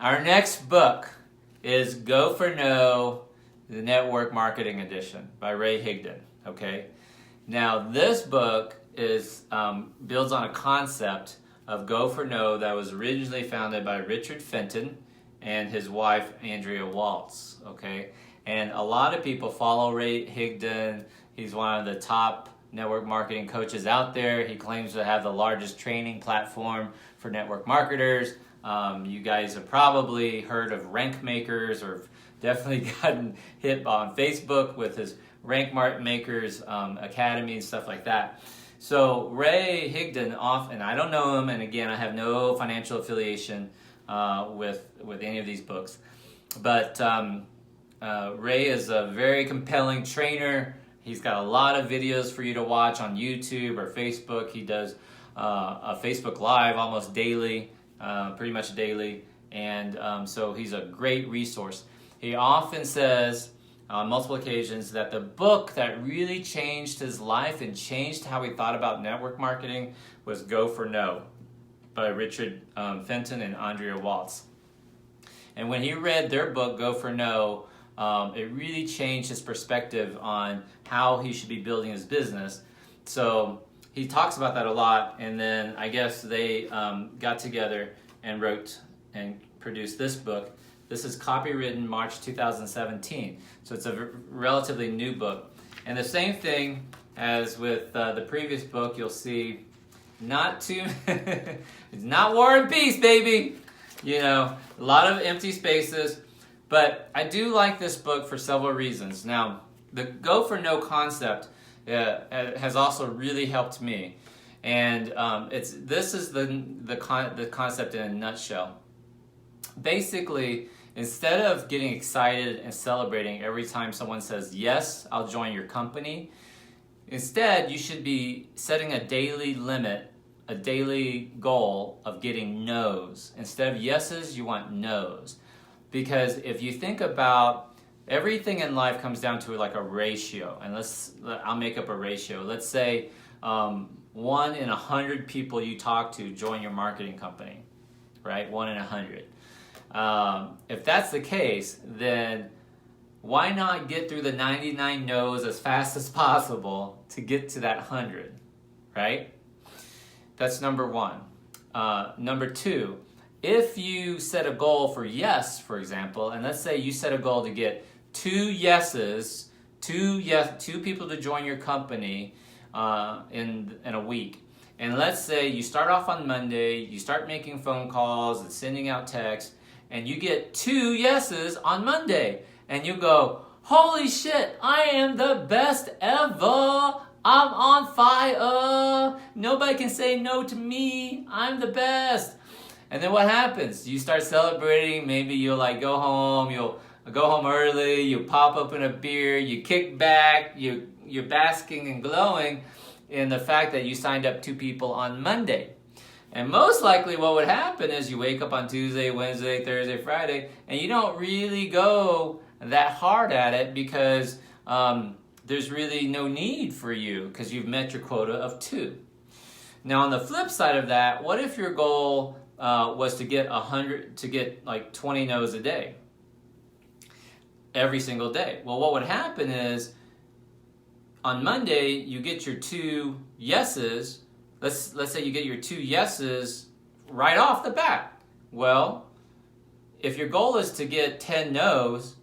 Our next book is Go for No, the Network Marketing Edition by Ray Higdon. Okay, now this book is builds on a concept of Go for No that was originally founded by Richard Fenton and his wife Andrea Waltz. Okay, and a lot of people follow Ray Higdon. He's one of the top network marketing coaches out there. He claims to have the largest training platform for network marketers. You guys have probably heard of Rank Makers, or definitely gotten hit on Facebook with his Rank Makers Academy and stuff like that. So Ray Higdon, and I don't know him, and again, I have no financial affiliation with any of these books, but Ray is a very compelling trainer. He's got a lot of videos for you to watch on YouTube or Facebook. He does a Facebook Live almost daily, pretty much daily, and so he's a great resource. He often says on multiple occasions that the book that really changed his life and changed how he thought about network marketing was Go for No by Richard Fenton and Andrea Waltz. And when he read their book, Go for No, it really changed his perspective on how he should be building his business. So he talks about that a lot, and then I guess they got together and wrote and produced this book. This is copywritten March 2017, so it's a relatively new book. And the same thing as with the previous book, you'll see it's not War and Peace, baby. You know, a lot of empty spaces. But I do like this book for several reasons. Now, the Go for No concept has also really helped me, and this is the concept in a nutshell. Basically, instead of getting excited and celebrating every time someone says yes, I'll join your company, instead you should be setting a daily limit, a daily goal of getting no's. Instead of yeses, you want no's. Because if you think about everything in life comes down to like a ratio, and I'll make up a ratio. Let's say 1 in 100 people you talk to join your marketing company, right? 1 in 100. If that's the case, then why not get through the 99 no's as fast as possible to get to that 100, right? That's number one. Number two, if you set a goal for yes, for example, and let's say you set a goal to get 2 yeses, two people to join your company in a week. And let's say you start off on Monday, you start making phone calls and sending out texts, and you get 2 yeses on Monday. And you go, holy shit, I am the best ever. I'm on fire. Nobody can say no to me. I'm the best. And then what happens? You start celebrating. Maybe you'll go home. You'll go home early. You pop open a beer. You kick back. You're basking and glowing in the fact that you signed up 2 people on Monday. And most likely what would happen is you wake up on Tuesday, Wednesday, Thursday, Friday, and you don't really go that hard at it because there's really no need for you because you've met your quota of 2. Now on the flip side of that, what if your goal was to get 20 no's a day, every single day? Well, what would happen is on Monday you get your 2 yeses. Let's say you get your 2 yeses right off the bat. Well, if your goal is to get 10 no's,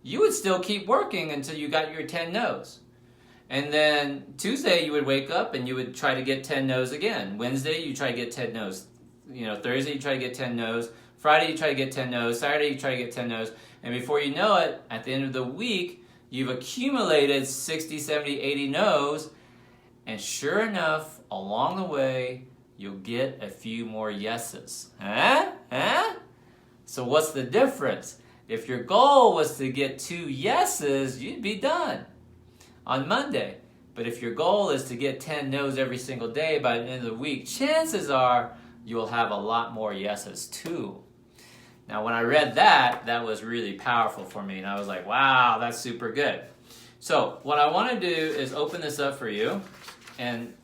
you would still keep working until you got your 10 no's. And then Tuesday you would wake up and you would try to get 10 no's again. Wednesday you try to get 10 no's. Thursday you try to get 10 no's. Friday you try to get 10 no's. Saturday you try to get 10 no's. And before you know it, at the end of the week, you've accumulated 60, 70, 80 no's. And sure enough, along the way, you'll get a few more yeses. So what's the difference? If your goal was to get 2 yeses, you'd be done on Monday. But if your goal is to get 10 no's every single day by the end of the week, chances are you'll have a lot more yeses too. Now, when I read that, that was really powerful for me. And I was like, wow, that's super good. So what I want to do is open this up for you and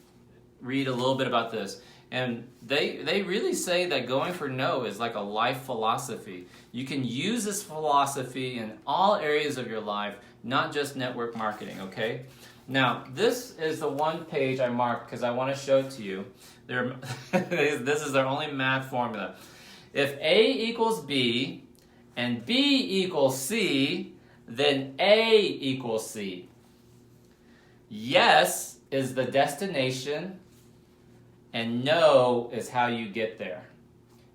read a little bit about this. And they really say that going for no is like a life philosophy. You can use this philosophy in all areas of your life, not just network marketing, okay? Now, this is the one page I marked because I want to show it to you. This is their only math formula. If A equals B and B equals C, then A equals C. Yes is the destination, and no is how you get there.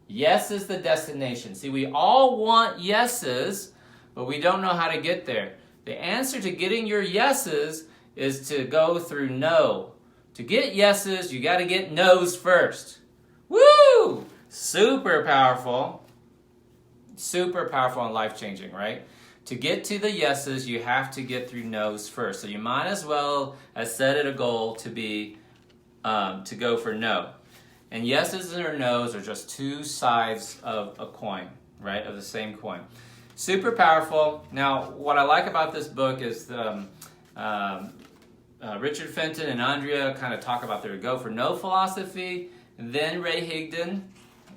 Yes is the destination. See, we all want yeses, but we don't know how to get there. The answer to getting your yeses is to go through no. To get yeses, you got to get no's first. Woo! Super powerful. Super powerful and life-changing, right? To get to the yeses, you have to get through no's first. So you might as well have set it a goal to be to go for no. And yeses or no's are just two sides of a coin, right? Of the same coin. Super powerful. Now, what I like about this book is Richard Fenton and Andrea kind of talk about their go for no philosophy. And then Ray Higdon.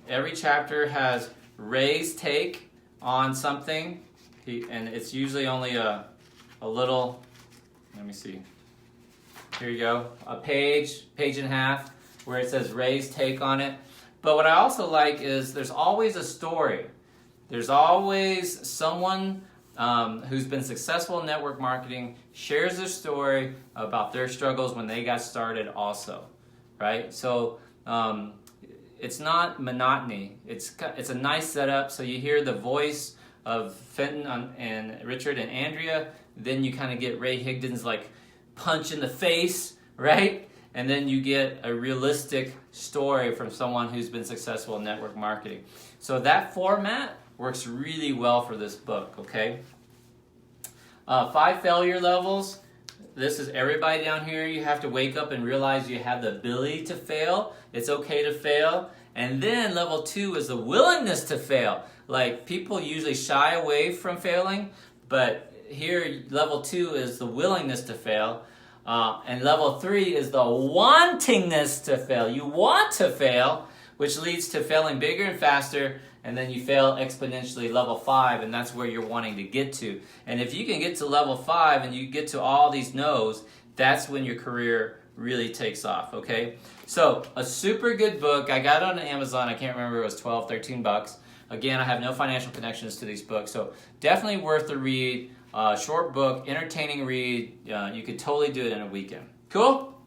Every chapter has Ray's take on something. And it's usually only a little, let me see. Here you go. A page and a half, where it says Ray's take on it. But what I also like is there's always a story. There's always someone who's been successful in network marketing, shares their story about their struggles when they got started also, right? So it's not monotony. It's a nice setup. So you hear the voice of Fenton and Richard and Andrea. Then you kind of get Ray Higdon's like punch in the face, right? And then you get a realistic story from someone who's been successful in network marketing. So that format works really well for this book, okay? 5 failure levels. This is everybody down here. You have to wake up and realize you have the ability to fail. It's okay to fail. And then level 2 is the willingness to fail. Like, people usually shy away from failing, but here level 2 is the willingness to fail. And level 3 is the wantingness to fail. You want to fail, which leads to failing bigger and faster, and then you fail exponentially level 5, and that's where you're wanting to get to. And if you can get to level 5 and you get to all these no's, that's when your career really takes off, okay? So, a super good book. I got it on Amazon. I can't remember, it was $12, $13. Again, I have no financial connections to these books, so definitely worth the read. Short book, entertaining read. You could totally do it in a weekend. Cool?